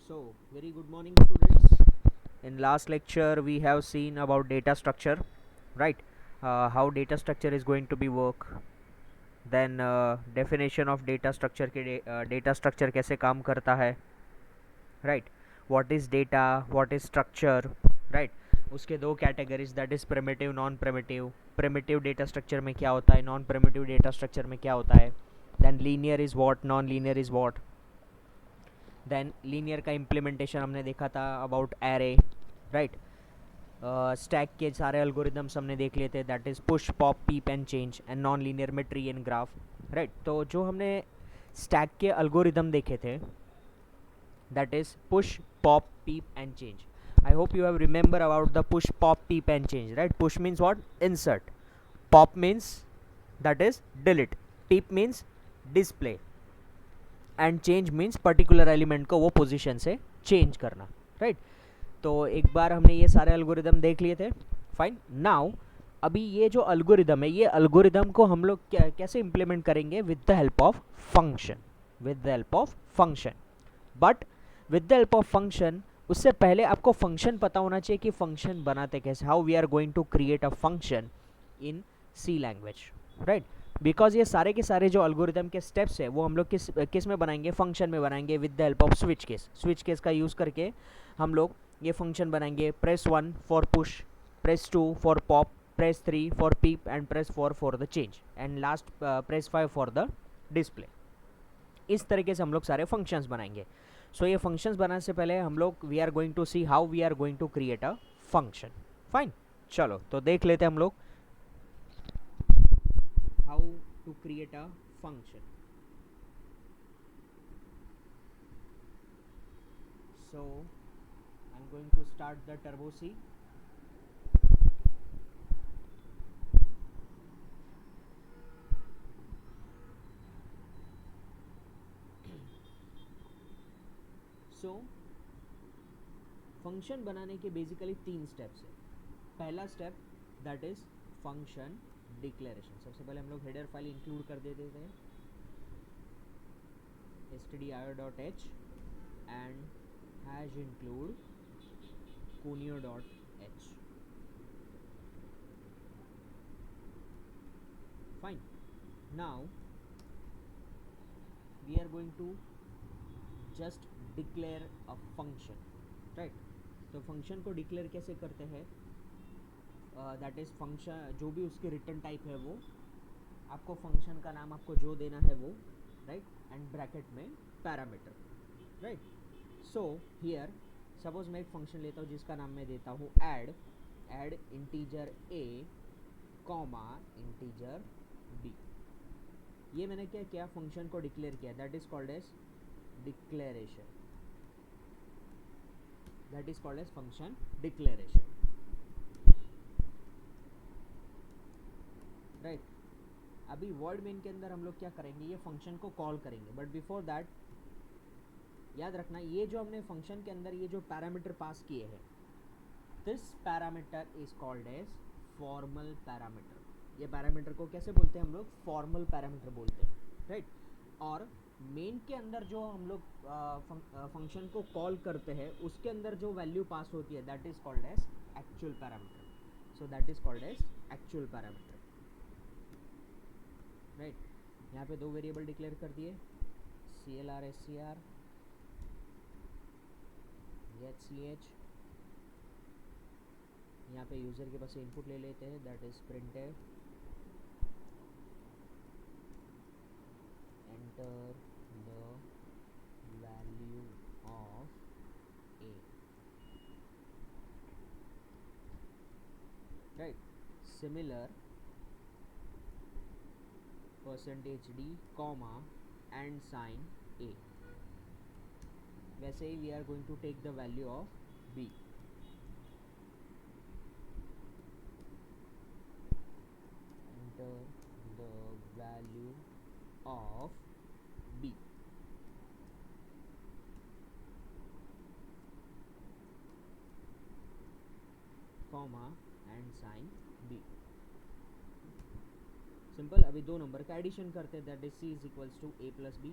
So, very good morning, students. In last lecture, we have seen about data structure, right? How data structure is going to be work. Then definition of data structure के data structure कैसे काम करता है, right? What is data? What is structure, right? उसके दो categories that is primitive non primitive. Primitive data structure में क्या होता है, नॉन प्रिमिटिव डेटा स्ट्रक्चर में क्या होता है. Then linear is what, non linear is what. Then linear का इम्प्लीमेंटेशन हमने देखा था अबाउट एरे, राइट. स्टैक के सारे अल्गोरिदम्स हमने देख लिए थे, that is push pop peep and change and non linear में ट्री एंड ग्राफ, राइट. तो जो हमने स्टैक के अल्गोरिदम देखे थे that is push pop peep and change. I hope you have remember about the push pop peep and change, right? Push means what? Insert. Pop means that is delete. Peep means display. And change means particular element को वो position से change करना, right? तो एक बार हमने ये सारे algorithm देख लिए थे. Fine. Now अभी ये जो algorithm है, ये algorithm को हम लोग कैसे implement करेंगे? With the help of function. With the help of function. But with the help of function, उससे पहले आपको फंक्शन पता होना चाहिए कि फंक्शन बनाते कैसे. How we are going to create a function in C language, right. Because ये सारे के सारे जो अल्गोरिदम के स्टेप्स है वो हम लोग किस में बनाएंगे, फंक्शन में बनाएंगे with the help of switch case. Switch case का यूज़ करके हम लोग ये फंक्शन बनाएंगे. Press 1 for push, press 2 for pop, press 3 for peep and press 4 for the change and last press 5 for the display. इस तरीके से हम लोग सारे फंक्शंस बनाएंगे. सो ये फंक्शंस बनाने से पहले हम लोग we are going to see how we are going to create a function. Fine, चलो तो देख लेते हैं हम लोग how to create a function. So I am going to start the Turbo C. सो फंक्शन बनाने के बेसिकली 3 स्टेप्स है. पहला step that is function declaration. सबसे पहले हम लोग हेडर फाइल इंक्लूड कर देते हैं stdio.h and hash include cuneo.h. Fine. Now we are going to just declare a function, right? तो फंक्शन को डिक्लेयर कैसे करते हैं, दैट इज फंक्शन जो भी उसकी रिटर्न टाइप है वो आपको फंक्शन का नाम आपको जो देना है वो, राइट, एंड ब्रैकेट में parameter, right. So here suppose मैं एक फंक्शन लेता हूँ जिसका नाम मैं देता हूँ add integer a comma integer b. ये मैंने क्या किया, फंक्शन को डिक्लेयर किया, that is called as declaration. That is called as function declaration, right. अभी वर्ड मेन के अंदर हम लोग क्या करेंगे, ये फंक्शन को कॉल करेंगे. बट बिफोर दैट याद रखना ये जो हमने फंक्शन के अंदर ये जो पैरामीटर पास किए हैं, this parameter is called as formal parameter. ये पैरामीटर को कैसे बोलते हैं हम लोग, फॉर्मल पैरामीटर बोलते हैं, राइट. और मेन के अंदर जो हम लोग फंक्शन को कॉल करते हैं उसके अंदर जो वैल्यू पास होती है that is called as actual parameter. So that is called as actual parameter, right. यहाँ पे दो वेरिएबल डिक्लेयर कर दिए, CLR SCR HCH. यहाँ पे यूज़र के पास इनपुट ले लेते हैं that is printed. Enter the value of a, right. Similar %d comma ampersand a. वैसे ही we are going to take the value of b. enter the value of b, comma and sign b. Simple. अभी दो number का addition करते हैं that is c is equals to a plus b.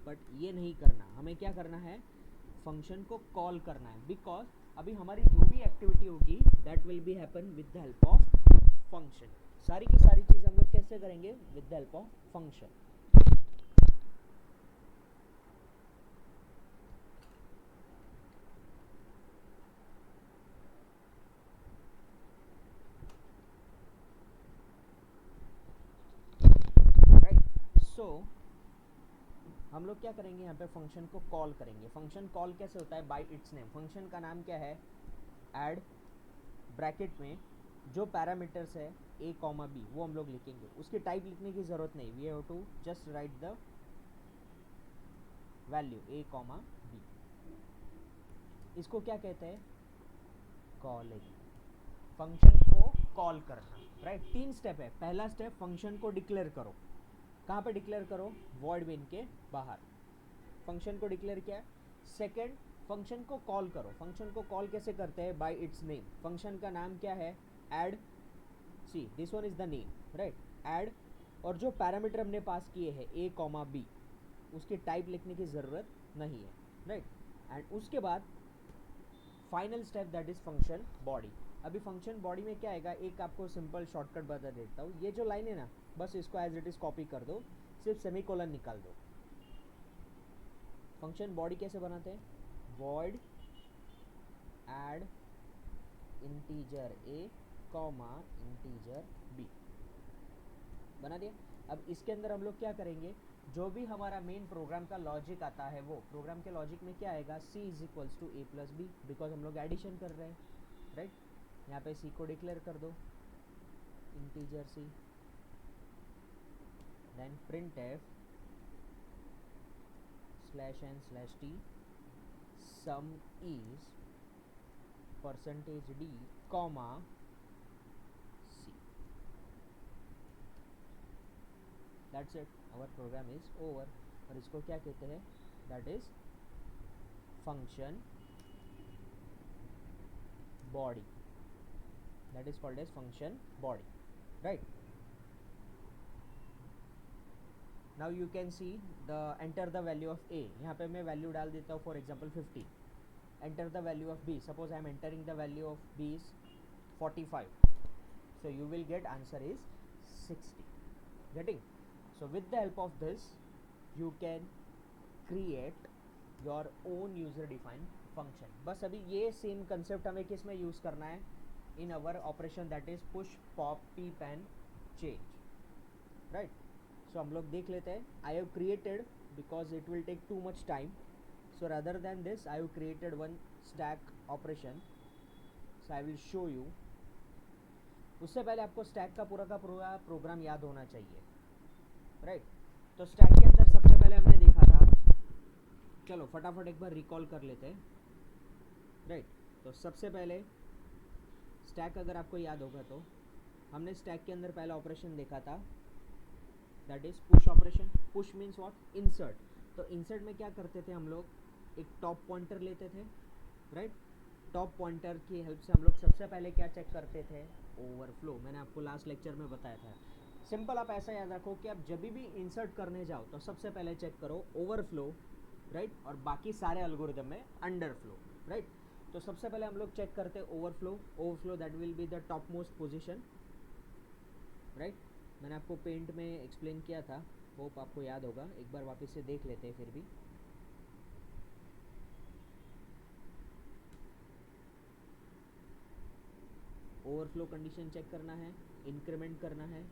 But ये नहीं करना, हमें क्या करना है, फंक्शन को कॉल करना है, बिकॉज अभी हमारी जो भी एक्टिविटी होगी that will be happen with the help of function. सारी की सारी चीज़ हम लोग कैसे करेंगे? With the help of function. Right, so हम लोग क्या करेंगे? यहाँ पे फंक्शन को कॉल करेंगे। फंक्शन कॉल कैसे होता है? Bye it's name. फंक्शन का नाम क्या है? ऐड, ब्रैकेट में जो पैरामीटर्स है a कॉमा बी वो हम लोग लिखेंगे। उसकी टाइप लिखने की ज़रूरत नहीं, we have to just write the value a comma b. इसको क्या कहते हैं? कॉलिंग। फंक्शन को कॉल करना। राइट, 3 स्टेप है। पहला स्टेप, फंक्शन को डिक्लेयर करो। कहाँ पे डिक्लेयर करो? वॉइड मेन के बाहर फंक्शन को डिक्लेयर किया। सेकेंड, फंक्शन को कॉल करो। फंक्शन को कॉल कैसे करते हैं? Bye it's name. फंक्शन का नाम क्या है? Add, see this one is the name, right, add. और जो पैरामीटर हमने पास किए हैं a कॉमा बी, उसकी टाइप लिखने की ज़रूरत नहीं है, राइट। एंड उसके बाद final step that is function body. अभी फंक्शन बॉडी में क्या आएगा? एक आपको सिंपल शॉर्टकट बता देता हूँ। ये जो लाइन है ना, बस इसको एज इट इज़ कॉपी कर दो, सिर्फ सेमीकोलन निकाल दो। फंक्शन बॉडी कैसे बनाते हैं? Void add integer a comma integer b, बना दिया। अब इसके अंदर हम लोग क्या करेंगे? जो भी हमारा मेन प्रोग्राम का लॉजिक आता है, वो प्रोग्राम के लॉजिक में क्या आएगा? c is equals to a plus b, because हम लोग एडिशन कर रहे हैं, राइट। यहाँ पे c को डिक्लेयर कर दो, integer c, then print f slash n slash t, sum is percentage d comma c। That's it, our program is over. और इसको क्या कहते हैं? That is function body. That is called as function body, right. Now you can see the enter the value of a। यहाँ पे मैं value डाल देता हूँ, for example 50। Enter the value of b, suppose I am entering the value of b is 45, so you will get answer is 60. Getting? So with the help of this you can create your own user defined function. बस अभी ये same concept हमें किस में use करना है? In our operation that is push pop peep and change, right. So हम लोग देख लेते हैं। I have created, because it will take too much time, so rather than this I have created one stack operation, so I will show you। उससे पहले आपको stack का पूरा प्रोग्राम याद होना चाहिए, राइट। तो स्टैक के अंदर सबसे पहले हमने देखा था, चलो फटाफट एक बार रिकॉल कर लेते हैं, राइट। तो सबसे पहले स्टैक अगर आपको याद होगा तो हमने स्टैक के अंदर पहला ऑपरेशन देखा था, that is push operation. Push means what? Insert. तो इंसर्ट में क्या करते थे हम लोग? एक टॉप पॉइंटर लेते थे, राइट। टॉप पॉइंटर की हेल्प से हम लोग सबसे पहले क्या चेक करते थे? ओवरफ्लो। मैंने आपको लास्ट लेक्चर में बताया था। सिंपल, आप ऐसा याद रखो कि आप जब भी इंसर्ट करने जाओ तो सबसे पहले चेक करो ओवरफ्लो, राइट, और बाकी सारे एल्गोरिदम में अंडरफ्लो, राइट। तो सबसे पहले हम लोग चेक करते हैं overflow. Overflow that will be the top most position, right. मैंने आपको पेंट में एक्सप्लेन किया था, होप आपको याद होगा। एक बार वापस से देख लेते हैं फिर भी। ओवरफ्लो कंडीशन चेक करना है, इंक्रीमेंट करना है,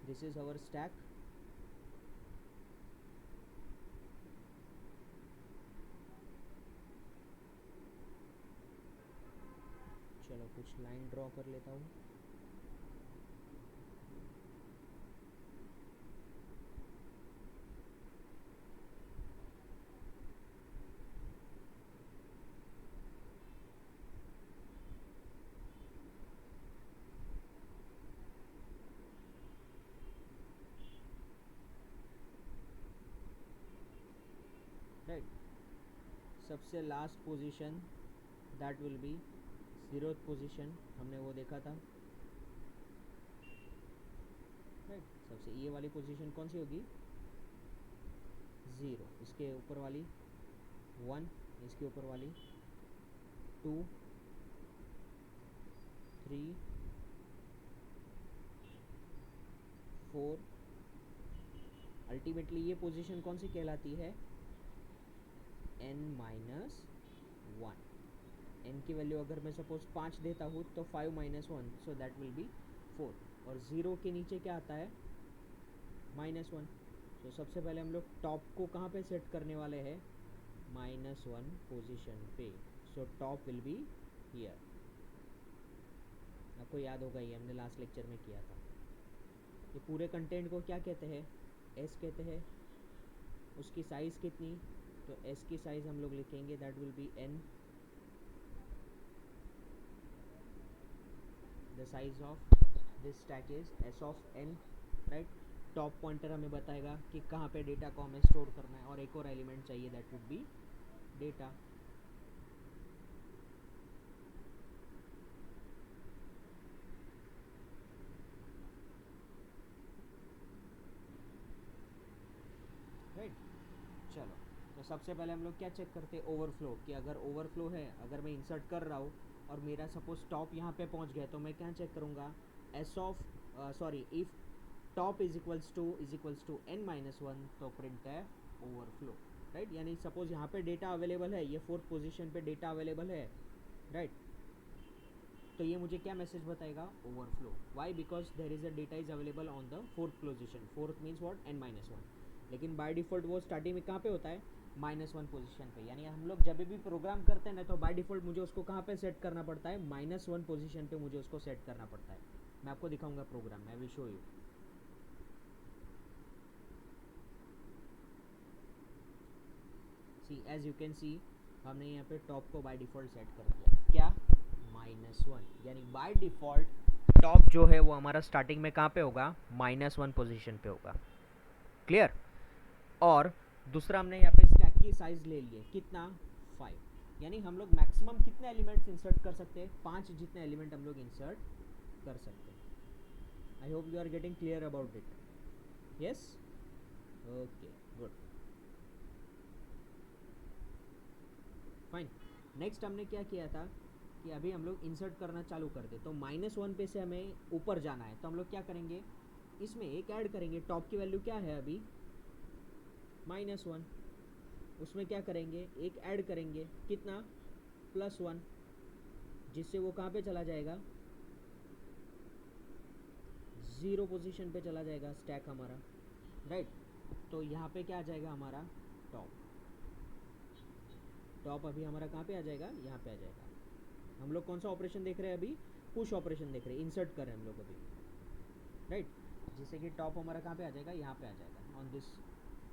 दिस इज आवर स्टैक। चलो कुछ लाइन ड्रॉ कर लेता हूँ। राइट, सबसे last position that will B 0th position, हमने वो देखा था, राइट। सबसे ये वाली पोजीशन कौन सी होगी, 0, इसके ऊपर वाली 1, इसके ऊपर वाली 2, 3, 4। अल्टीमेटली ये पोजीशन कौन सी कहलाती है, n-1। n की वैल्यू अगर मैं सपोज 5 देता हूँ तो 5 - 1, सो दैट विल बी 4। और 0 के नीचे क्या आता है, -1। तो सबसे पहले हम लोग टॉप को कहाँ पे सेट करने वाले हैं, -1 पोजीशन पे। So top will be here. आपको याद होगा, ये हमने लास्ट लेक्चर में किया था। ये पूरे कंटेंट को क्या कहते हैं, s कहते हैं। उसकी साइज़ कितनी, तो s की साइज़ हम लोग लिखेंगे that will B n, the size of this stack is s of n, right. Top pointer हमें बताएगा कि कहाँ पे डेटा को हमें स्टोर करना है, और एक और एलिमेंट चाहिए that would B data. Right, चलो। तो सबसे पहले हम लोग क्या चेक करते हैं, ओवरफ्लो, कि अगर ओवरफ्लो है, अगर मैं इंसर्ट कर रहा हूँ और मेरा सपोज टॉप यहाँ पे पहुँच गया, तो मैं क्या चेक करूँगा, s of if top is equals to n-1, तो प्रिंट है ओवरफ्लो, राइट। यानी सपोज यहाँ पे डेटा अवेलेबल है, ये 4th पोजीशन पे डेटा अवेलेबल है, राइट। तो ये मुझे क्या मैसेज बताएगा, overflow. Why, because there is a data is available on the 4th position. 4th means what, n-1। लेकिन बाय डिफ़ॉल्ट वो स्टार्टिंग में कहाँ पे होता है, -1 पोजीशन पे। यानी हम लोग जब भी प्रोग्राम करते हैं ना, तो बाय डिफ़ॉल्ट मुझे उसको कहाँ पे सेट करना पड़ता है, -1 पोजीशन पे मुझे उसको सेट करना पड़ता है। मैं आपको दिखाऊंगा program, I will show you. See, as you can see, हमने यहाँ पे टॉप को बाय डिफ़ॉल्ट सेट कर दिया, क्या, -1। यानी बाय डिफ़ॉल्ट टॉप जो है वो हमारा स्टार्टिंग में कहाँ पे होगा, -1 पोजीशन पे होगा। क्लियर। और दूसरा हमने यहाँ पे स्टैक की साइज ले लिए, कितना, 5। यानी हम लोग मैक्सिमम कितने एलिमेंट्स इंसर्ट कर सकते हैं, 5 जितने एलिमेंट हम लोग इंसर्ट कर सकते हैं। I hope you are getting clear about it, yes, okay, good, fine. Next हमने क्या किया था कि अभी हम लोग इंसर्ट करना चालू कर दे, तो -1 पे से हमें ऊपर जाना है, तो हम लोग क्या करेंगे, इसमें एक ऐड करेंगे। टॉप की वैल्यू क्या है अभी, -1। उसमें क्या करेंगे, एक ऐड करेंगे, कितना, +1, जिससे वो कहाँ पे चला जाएगा, 0 पोजीशन पे चला जाएगा स्टैक हमारा, राइट। तो यहाँ पे क्या आ जाएगा हमारा, टॉप। टॉप अभी हमारा कहाँ पे आ जाएगा, यहाँ पे आ जाएगा। हम लोग कौन सा ऑपरेशन देख रहे हैं अभी, पुश ऑपरेशन देख रहे हैं, इंसर्ट कर रहे हैं हम लोग अभी, राइट। जिससे कि टॉप हमारा कहाँ पे आ जाएगा, यहाँ पे आ जाएगा, on this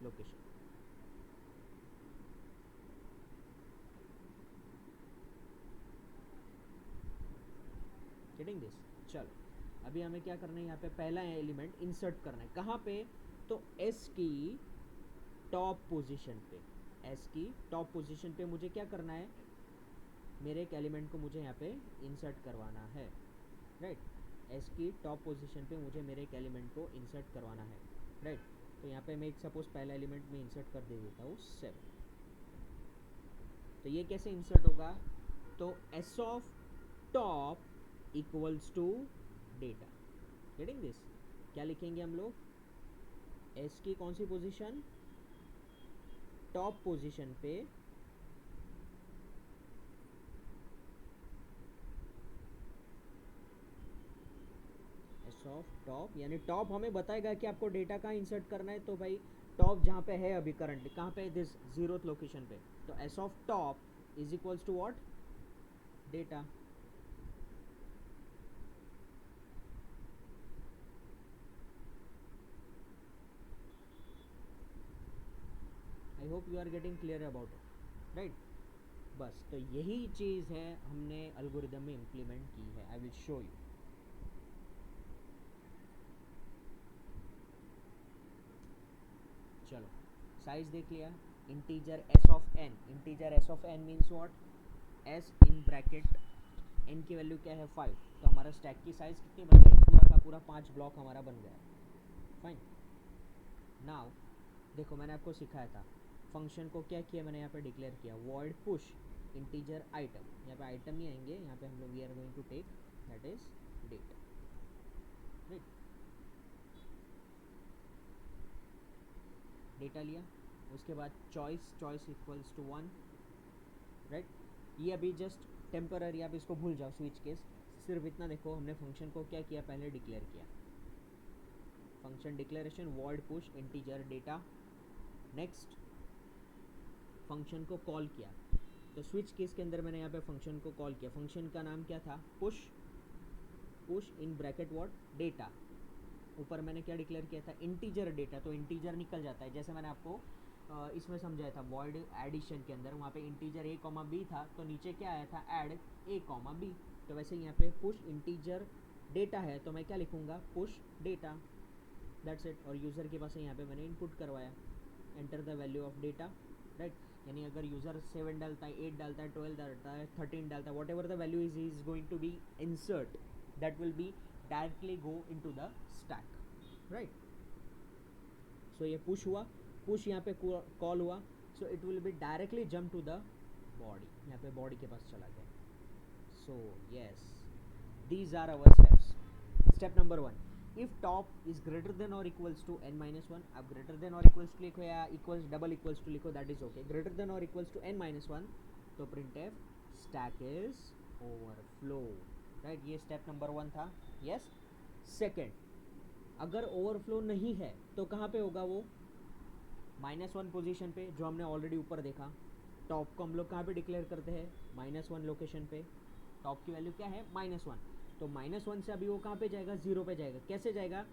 location. Getting this, चलो। अभी हमें क्या करना है, यहाँ पे पहला एलिमेंट इंसर्ट करना है, कहाँ पे, तो एस की टॉप पोजीशन पे। एस की टॉप पोजीशन पे मुझे क्या करना है, मेरे एक एलिमेंट को मुझे यहाँ पे इंसर्ट करवाना है, राइट। एस की टॉप पोजीशन पे मुझे मेरे एक एलिमेंट को इंसर्ट करवाना है, राइट। तो यहाँ पे मैं एक सपोज पहला एलिमेंट में इंसर्ट कर दे देता हूँ 7। तो ये कैसे इंसर्ट होगा, तो S of top equals to data. Getting this, क्या लिखेंगे हम लोग, एस की कौन सी पोजीशन, टॉप पोजीशन पे, एस ऑफ टॉप, यानी टॉप हमें बताएगा कि आपको डेटा कहाँ इंसर्ट करना है। तो भाई टॉप जहाँ पे है अभी करंटली, कहाँ पे, दिस 0th लोकेशन पे। तो S of top is equals to what, data. I hope you are getting clear about it, right. बस, तो यही चीज़ है हमने एल्गोरिदम में इम्प्लीमेंट की है। I will show you. चलो, साइज देख लिया, integer S of N, integer S of N means what, S in bracket N की वैल्यू क्या है 5, तो हमारा स्टैक की साइज कितनी बन गई, पूरा का पूरा 5 ब्लॉक हमारा बन गया। फाइन। नाउ देखो मैंने आपको सिखाया था फंक्शन को क्या किया, मैंने यहाँ पे डिक्लेयर किया वॉइड पुश इंटीजर आइटम, यहाँ पे आइटम नहीं आएंगे, यहाँ पे हम लोग we are going to take that is data, right. Data लिया, उसके बाद चॉइस इक्वल्स टू 1, राइट। ये अभी जस्ट टेम्पररी, आप इसको भूल जाओ स्विच केस, सिर्फ इतना देखो हमने फंक्शन को क्या किया, पहले डिक्लेयर किया, function declaration void push integer data, next function को कॉल किया, तो स्विच केस के अंदर मैंने यहाँ पे फंक्शन को कॉल किया, फंक्शन का नाम क्या था, push in bracket what data, ऊपर मैंने क्या डिक्लेयर किया था इंटीजर डेटा, तो इंटीजर निकल जाता है, जैसे मैंने आपको इसमें समझाया था वॉइड एडिशन के अंदर, वहाँ पे इंटीजर a कॉमा b था, तो नीचे क्या आया था ऐड a कॉमा b, तो वैसे यहाँ पे पुश इंटीजर डेटा है, तो मैं क्या लिखूँगा पुश डेटा, दैट्स इट। और यूज़र के पास यहाँ पे मैंने इनपुट करवाया, enter the value of data, right. यानी अगर यूज़र 7 डालता है, 8 डालता है, 12 डालता है, 13 डालता है, whatever the value is going to be insert, that will be directly go into the stack, right. So ये पुश हुआ, पुश यहाँ पे कॉल हुआ, so it will be directly jump to the body, यहाँ पे body के पास चला गया। So yes, these are our steps. Step number 1, if top is greater than or equals to n minus 1, अब greater than or equals to लिखो या equals double equals to लिखो, that is okay, greater than or equals to n minus 1, तो printf stack is overflow, right, ये step number 1 था, yes। second, अगर overflow नहीं है तो कहाँ पे होगा वो, -1 पोजीशन पे, जो हमने ऑलरेडी ऊपर देखा, टॉप को हम लोग कहाँ पे डिक्लेयर करते हैं, -1 लोकेशन पे, टॉप की वैल्यू क्या है -1, तो -1 से अभी वो कहाँ पे जाएगा, 0 पे जाएगा, कैसे जाएगा,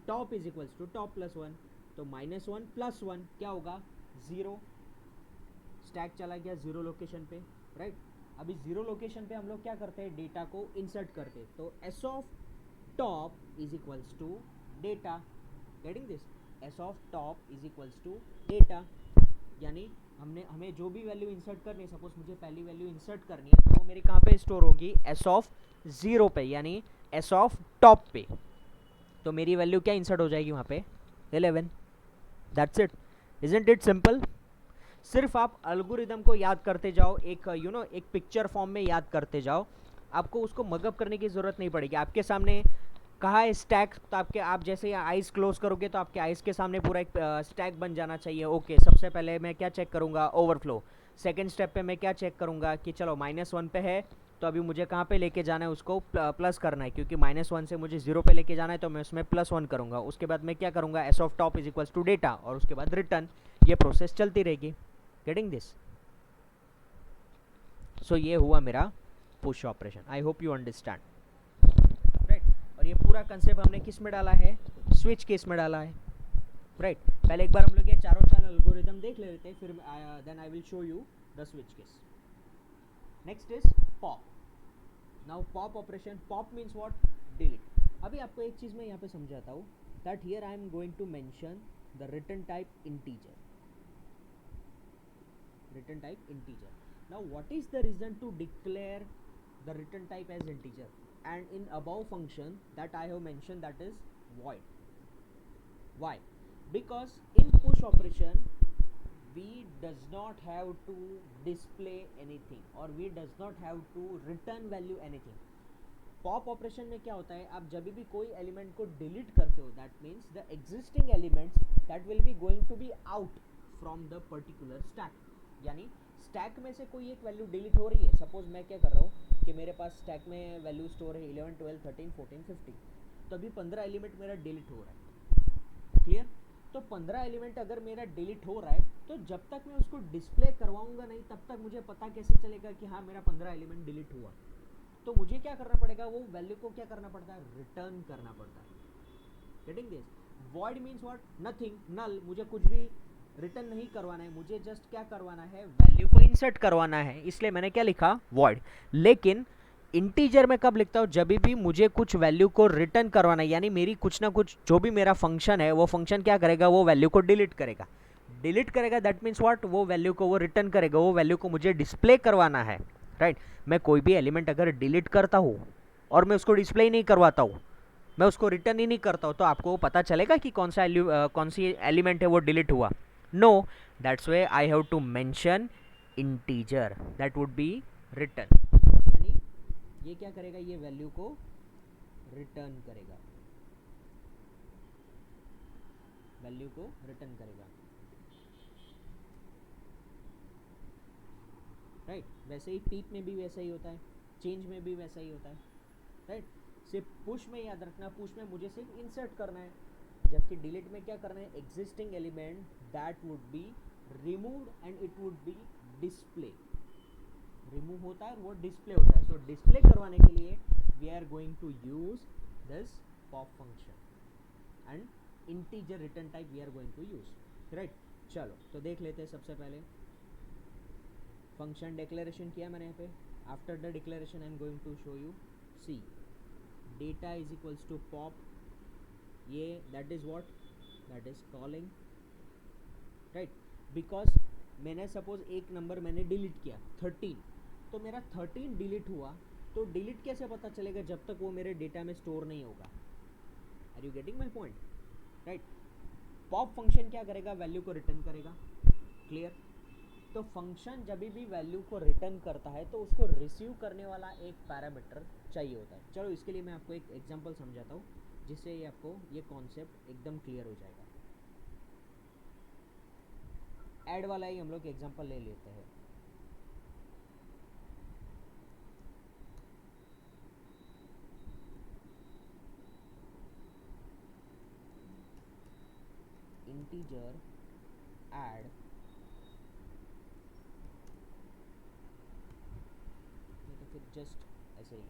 top is equals to top plus 1, तो -1 प्लस 1 क्या होगा 0, स्टैक चला गया 0 लोकेशन पे, राइट। अभी 0 लोकेशन पे हम लोग क्या करते हैं, डेटा को इंसर्ट करते हैं, तो s of top is equals to data, getting this, s of top is equals to data, यानी हमें जो भी वैल्यू इंसर्ट करनी है, सपोज मुझे पहली वैल्यू इंसर्ट करनी है, तो वो मेरी कहाँ पे स्टोर होगी, s ऑफ 0 पे, यानी s ऑफ टॉप पे, तो मेरी वैल्यू क्या इंसर्ट हो जाएगी वहाँ पे 11, that's it, isn't it simple. सिर्फ आप एल्गोरिदम को याद करते जाओ, एक एक पिक्चर फॉर्म में याद करते जाओ, आपको उसको मगअप करने की ज़रूरत नहीं पड़ेगी। आपके सामने कहा है स्टैक, तो आप जैसे आइज़ क्लोज करोगे तो आपके आइज़ के सामने पूरा एक स्टैक बन जाना चाहिए। ओके, सबसे पहले मैं क्या चेक करूँगा, ओवरफ्लो। सेकंड स्टेप पे मैं क्या चेक करूँगा कि चलो -1 पे है, तो अभी मुझे कहाँ पे लेके जाना है, उसको प्लस करना है, क्योंकि -1 से मुझे 0 पे लेके जाना है, तो मैं उसमें +1 करूँगा। उसके बाद मैं क्या करूँगा, s of top is equals to data, और उसके बाद रिटर्न, ये प्रोसेस चलती रहेगी। Getting this? सो ये हुआ मेरा push operation. I hope you understand, right. और ये पूरा कंसेप्ट हमने किस में डाला है, स्विच केस में डाला है, राइट। पहले एक बार हम लोग ये चारों चैनल एल्गोरिथम देख लेते हैं, फिर then I will show you the switch case. Next is pop. Now pop operation, pop means what, delete. अभी आपको एक चीज़ मैं यहाँ पे समझाता हूँ, that here I am going to mention the return type integer, return type integer. Now what is the reason to declare the return type as integer, and in above function that I have mentioned, that is void. Why? Because in push operation we does not have to display anything, or we does not have to return value anything. Pop operation में क्या होता है, आप जब भी कोई element को delete करते हो, that means the existing elements that will be going to be out from the particular stack, यानी स्टैक में से कोई एक वैल्यू डिलीट हो रही है। सपोज मैं क्या कर रहा हूँ कि मेरे पास स्टैक में वैल्यू स्टोर है 11, 12, 13, 14, 15, तो अभी 15 एलिमेंट मेरा डिलीट हो रहा है, क्लियर। तो 15 एलिमेंट अगर मेरा डिलीट हो रहा है, तो जब तक मैं उसको डिस्प्ले करवाऊंगा नहीं, तब तक मुझे पता कैसे चलेगा कि हाँ मेरा 15 एलिमेंट डिलीट हुआ। तो मुझे क्या करना पड़ेगा, वो वैल्यू को क्या करना पड़ता है, रिटर्न करना पड़ता है। Getting this? Void means what, nothing, null, मुझे कुछ भी रिटर्न नहीं करवाना है, मुझे जस्ट क्या करवाना है, वैल्यू को इंसर्ट करवाना है, इसलिए मैंने क्या लिखा, वॉइड। लेकिन इंटीजर में कब लिखता हूँ, जब भी मुझे कुछ वैल्यू को रिटर्न करवाना है, यानी मेरी कुछ ना कुछ जो भी मेरा फंक्शन है, वो फंक्शन क्या करेगा, वो वैल्यू को डिलीट करेगा। डिलीट करेगा दैट मीन्स व्हाट, वो वैल्यू को वो रिटर्न करेगा, वो वैल्यू को मुझे डिस्प्ले करवाना है, राइट। मैं कोई भी एलिमेंट अगर डिलीट करता हूँ और मैं उसको डिस्प्ले नहीं करवाता हूँ, मैं उसको रिटर्न ही नहीं करता हूँ, तो आपको पता चलेगा कि कौन सी एलिमेंट है वो डिलीट हुआ? No, that's way I have to mention integer that would be return, यानी ये क्या करेगा, ये वैल्यू को रिटर्न करेगा, वैल्यू को रिटर्न करेगा, राइट। वैसे ही टीप में भी वैसा ही होता है, चेंज में भी वैसा ही होता है, राइट। सिर्फ पुश में याद रखना, पुश में मुझे सिर्फ इंसर्ट करना है, जबकि डिलीट में क्या करना है, existing element that would be removed and it would be display, remove होता है और वो डिस्प्ले होता है। सो डिस्प्ले करवाने के लिए we are going to use this pop function and integer return type we are going to use, right. चलो तो देख लेते हैं। सबसे पहले फंक्शन डिक्लेरेशन किया मैंने यहाँ पे। After the declaration I am going to show you, see data is equals to pop, ये that is what, that is calling, right. Because मैंने सपोज एक नंबर मैंने डिलीट किया 13, तो मेरा 13 डिलीट हुआ, तो डिलीट कैसे पता चलेगा जब तक वो मेरे डेटा में स्टोर नहीं होगा। Are you getting my point, right. Pop function क्या करेगा, वैल्यू को रिटर्न करेगा, क्लियर। तो फंक्शन जब भी वैल्यू को रिटर्न करता है तो उसको रिसीव करने वाला एक पैरामीटर चाहिए होता है। चलो इसके लिए मैं आपको एक एग्जांपल समझाता हूँ, जिससे ये आपको ये कॉन्सेप्ट एकदम क्लियर हो जाएगा। ऐड वाला ही हम लोग एग्जांपल ले लेते हैं। इंटीजर ऐड, तो फिर जस्ट ऐसे ही,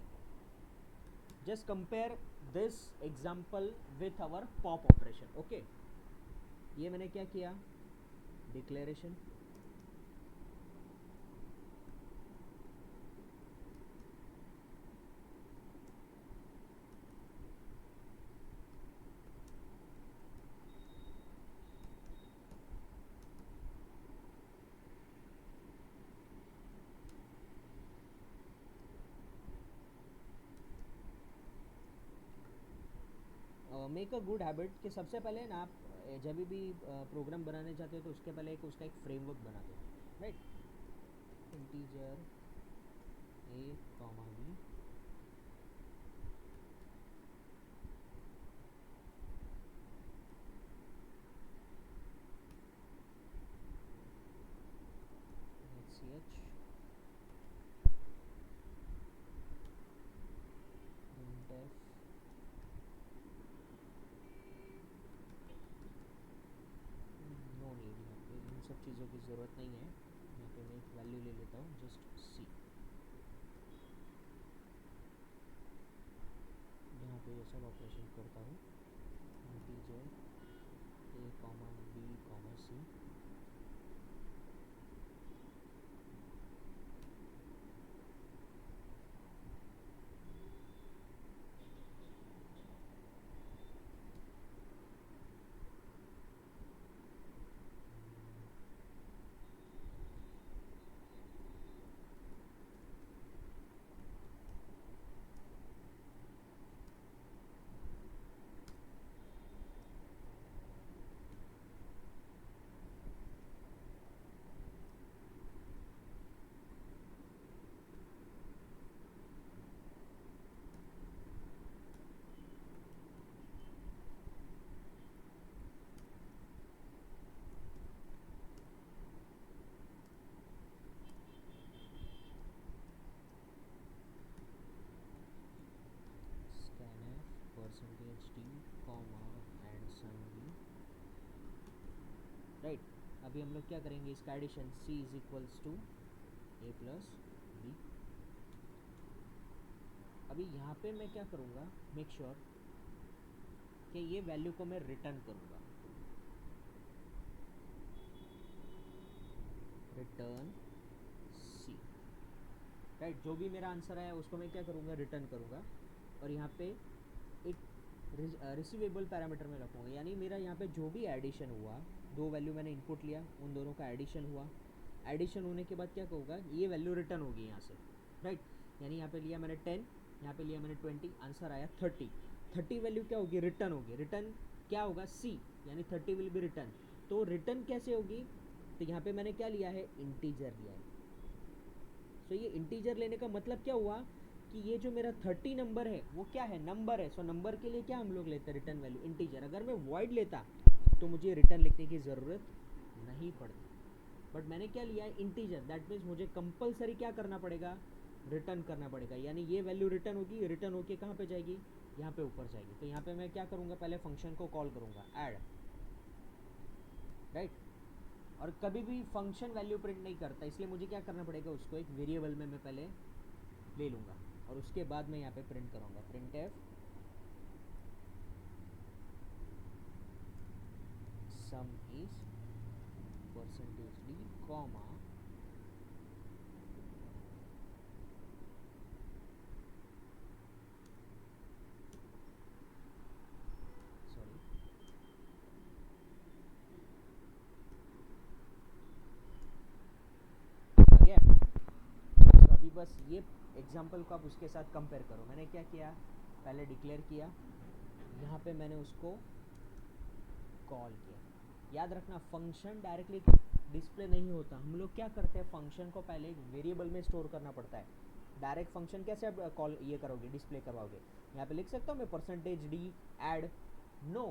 just compare this example with our pop operation, okay. ये मैंने क्या किया, declaration, make a good habit कि सबसे पहले ना आप जब भी प्रोग्राम बनाने जाते हो तो उसके पहले उसका एक फ्रेमवर्क बना दो, राइट। इंटीजर ए comma b, ch printf, no need, यहाँ पे इन सब चीज़ों की ज़रूरत नहीं है। यहाँ पे मैं एक वैल्यू ले लेता हूँ, जस्ट सी, यहाँ पे ये सब ऑपरेशन करता हूँ। Integer A comma B comma C, scanf percentage D comma and सन बी, राइट। अभी हम लोग क्या करेंगे, इसका addition C is equals to A plus B. अभी यहाँ पे मैं क्या करूँगा, मेक श्योर कि ये वैल्यू को मैं रिटर्न करूँगा, रिटर्न सी, राइट। जो भी मेरा आंसर है उसको मैं क्या करूँगा, रिटर्न करूँगा। और यहाँ पे एक रिसीवेबल पैरामीटर में रखूँगा, यानी मेरा यहाँ पे जो भी एडिशन हुआ दो वैल्यू मैंने इनपुट लिया, उन दोनों का एडिशन हुआ, एडिशन होने के बाद क्या होगा, ये वैल्यू रिटर्न होगी यहाँ से, राइट। यानी यहाँ पे लिया मैंने 10, यहाँ पे लिया मैंने 20, आंसर आया 30। 30 वैल्यू क्या होगी, रिटर्न होगी। रिटर्न क्या होगा, सी, यानी 30 विल बी रिटर्न। तो रिटर्न कैसे होगी, तो यहाँ पे मैंने क्या लिया है, इंटीजर लिया है। सो ये इंटीजर लेने का मतलब क्या हुआ कि ये जो मेरा 30 नंबर है वो क्या है, नंबर है। सो नंबर के लिए क्या हम लोग लेते हैं, रिटर्न वैल्यू इंटीजर। अगर मैं वॉइड लेता तो मुझे रिटर्न लिखने की ज़रूरत नहीं पड़ती, बट मैंने क्या लिया है, इंटीजर। दैट मीन्स मुझे कंपलसरी क्या करना पड़ेगा, रिटर्न करना पड़ेगा। यानी ये वैल्यू रिटर्न होगी, रिटर्न होके कहाँ पे जाएगी, यहाँ पे ऊपर जाएगी। तो यहाँ पे मैं क्या करूँगा, पहले फंक्शन को कॉल करूँगा ऐड, राइट। और कभी भी फंक्शन वैल्यू प्रिंट नहीं करता, इसलिए मुझे क्या करना पड़ेगा, उसको एक वेरिएबल में मैं पहले ले लूँगा और उसके बाद मैं यहाँ पे प्रिंट करूँगा, print f sum is %d comma sorry आ गया। तो अभी बस ये एग्जाम्पल को आप उसके साथ कंपेयर करो। मैंने क्या किया, पहले डिक्लेयर किया, यहाँ पे मैंने उसको कॉल किया। याद रखना फंक्शन डायरेक्टली डिस्प्ले नहीं होता, हम लोग क्या करते हैं, फंक्शन को पहले वेरिएबल में स्टोर करना पड़ता है। डायरेक्ट फंक्शन कैसे आप कॉल ये करोगे, डिस्प्ले करवाओगे। यहाँ पे लिख सकता हूँ मैं %d ऐड, नो।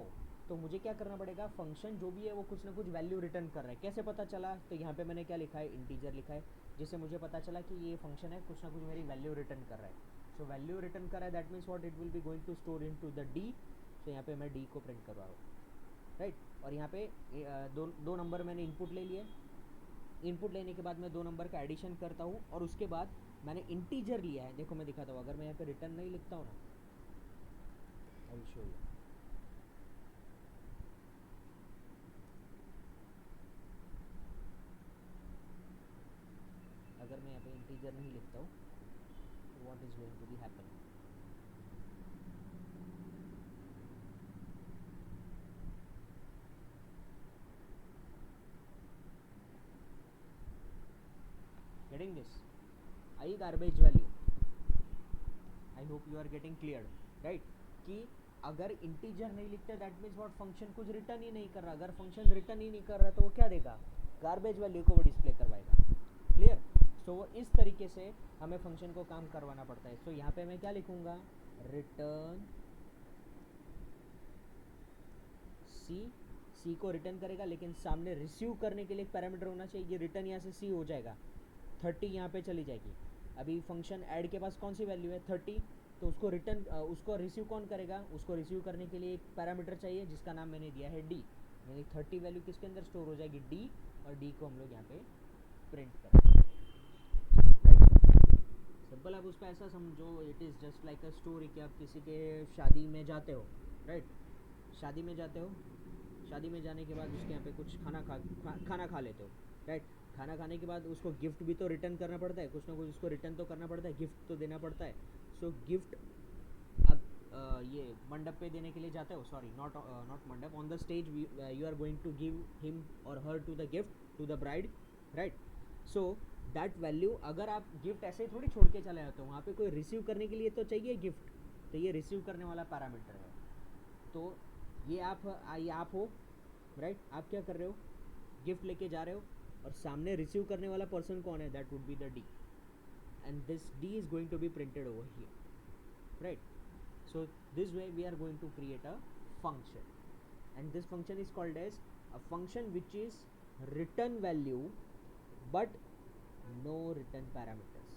तो मुझे क्या करना पड़ेगा, फंक्शन जो भी है वो कुछ ना कुछ वैल्यू रिटर्न कर रहा है। कैसे पता चला, तो यहाँ पे मैंने क्या लिखा है, इंटीजर लिखा है, जिससे मुझे पता चला कि ये फंक्शन है कुछ ना कुछ मेरी वैल्यू रिटर्न कर रहा है। सो वैल्यू रिटर्न कर रहा है, that means what, it will be going to store into the D. तो यहाँ पे मैं डी को प्रिंट करवा रहा हूँ, राइट। और यहाँ पे दो नंबर मैंने इनपुट ले लिए। इनपुट लेने के बाद मैं दो नंबर का एडिशन करता हूँ और उसके बाद मैंने इंटीजर लिया है। देखो मैं दिखाता हूँ, अगर मैं यहाँ पे रिटर्न नहीं लिखता हूँ ना, आई विल शो यू। अगर मैं यहाँ पे इंटीजर नहीं लिखता हूँ तो what is going to be happen, getting this, I garbage value, I hope you are getting clear, right. कि अगर इंटीजर नहीं लिखते दैट मीन्स व्हाट, फंक्शन कुछ रिटर्न ही नहीं कर रहा। अगर फंक्शन रिटर्न ही नहीं कर रहा तो वो क्या देगा, गार्बेज वैल्यू को वो डिस्प्ले करवाएगा, क्लियर। सो वो इस तरीके से हमें फंक्शन को काम करवाना पड़ता है। सो यहाँ पे मैं क्या लिखूंगा, रिटर्न सी, सी को रिटर्न करेगा, लेकिन सामने रिसीव करने के लिए एक पैरामीटर होना चाहिए। ये रिटर्न यहाँ से सी हो जाएगा, 30 यहाँ पे चली जाएगी। अभी फंक्शन ऐड के पास कौन सी वैल्यू है, 30, तो उसको रिटर्न उसको रिसीव कौन करेगा, उसको रिसीव करने के लिए एक पैरामीटर चाहिए जिसका नाम मैंने दिया है डी। यानी 30 वैल्यू किसके अंदर स्टोर हो जाएगी, डी, और डी को हम लोग यहाँ पे प्रिंट करेंगे, राइट। सिंपल। आप उसको ऐसा समझो, it is just like a story कि आप किसी के शादी में जाते हो, राइट। शादी में जाते हो, शादी में जाने के बाद उसके यहाँ पे कुछ खाना खा लेते हो, राइट। खाना खाने के बाद उसको गिफ्ट भी तो रिटर्न करना पड़ता है, कुछ ना कुछ उसको रिटर्न तो करना पड़ता है, गिफ्ट तो देना पड़ता है। सो गिफ्ट अब ये मंडप पे देने के लिए जाते हो, sorry not mandap, on the stage you are going to give him or her to the gift to the bride, right. So that value, अगर आप गिफ्ट ऐसे ही थोड़ी छोड़ के चले जाते हो, वहाँ पे कोई रिसीव करने के लिए तो चाहिए गिफ्ट, तो ये रिसीव करने वाला पैरामीटर है। तो ये आप हो, राइट। आप क्या कर रहे हो, गिफ्ट लेके जा रहे हो और सामने रिसीव करने वाला पर्सन कौन है, that would be the D, and this D is going to be printed over here, right? So this way we are going to create a function, and this function is called as a function which is return value but no return parameters,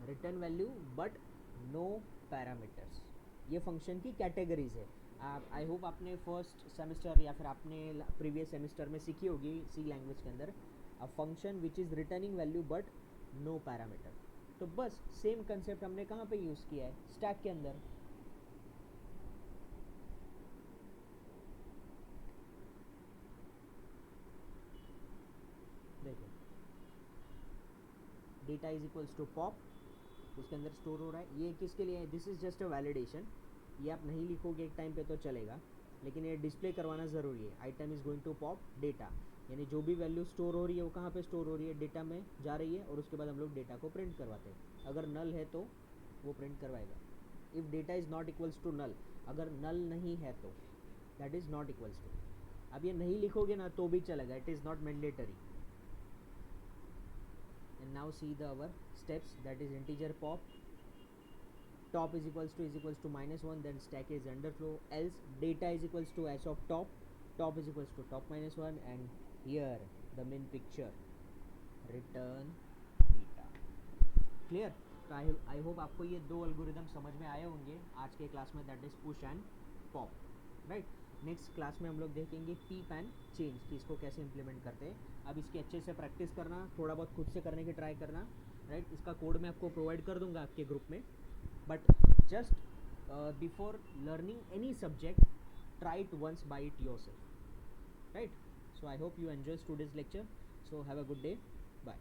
return value but no parameters। ये function की categories है। आप, I hope आपने first semester या फिर आपने previous semester में सीखी होगी सी लैंग्वेज के अंदर, a function which is returning value but no parameter. तो बस सेम कंसेप्ट हमने कहाँ पे यूज़ किया है, स्टैक के अंदर। देखो data is equals to pop, उसके अंदर स्टोर हो रहा है। ये किसके लिए है, this is just a validation, ये आप नहीं लिखोगे एक टाइम पे तो चलेगा, लेकिन ये डिस्प्ले करवाना ज़रूरी है। Item is going to pop data, यानी जो भी वैल्यू स्टोर हो रही है वो कहाँ पे स्टोर हो रही है, डेटा में जा रही है, और उसके बाद हम लोग डेटा को प्रिंट करवाते हैं। अगर नल है तो वो प्रिंट करवाएगा। If data is not equals to null, अगर नल नहीं है तो that is not equals to. अब ये नहीं लिखोगे ना तो भी चलेगा, it is not mandatory. And now see the our steps, that is integer pop, top is equals to -1, then stack is underflow, else data is equals to s of top, top is equals to top -1, and here the main picture return data। Clear? तो I hope आपको ये दो algorithm समझ में आए होंगे आज के क्लास में, that is push and pop, right. Next class में हम लोग देखेंगे पीप एंड चेंज कि इसको कैसे इंप्लीमेंट करते हैं। अब इसकी अच्छे से प्रैक्टिस करना, थोड़ा बहुत खुद से करने की ट्राई करना, राइट। इसका कोड मैं आपको प्रोवाइड कर दूंगा आपके ग्रुप में, but just before learning any subject, try it once by it yourself, right? So I hope you enjoy today's lecture. So have a good day. Bye.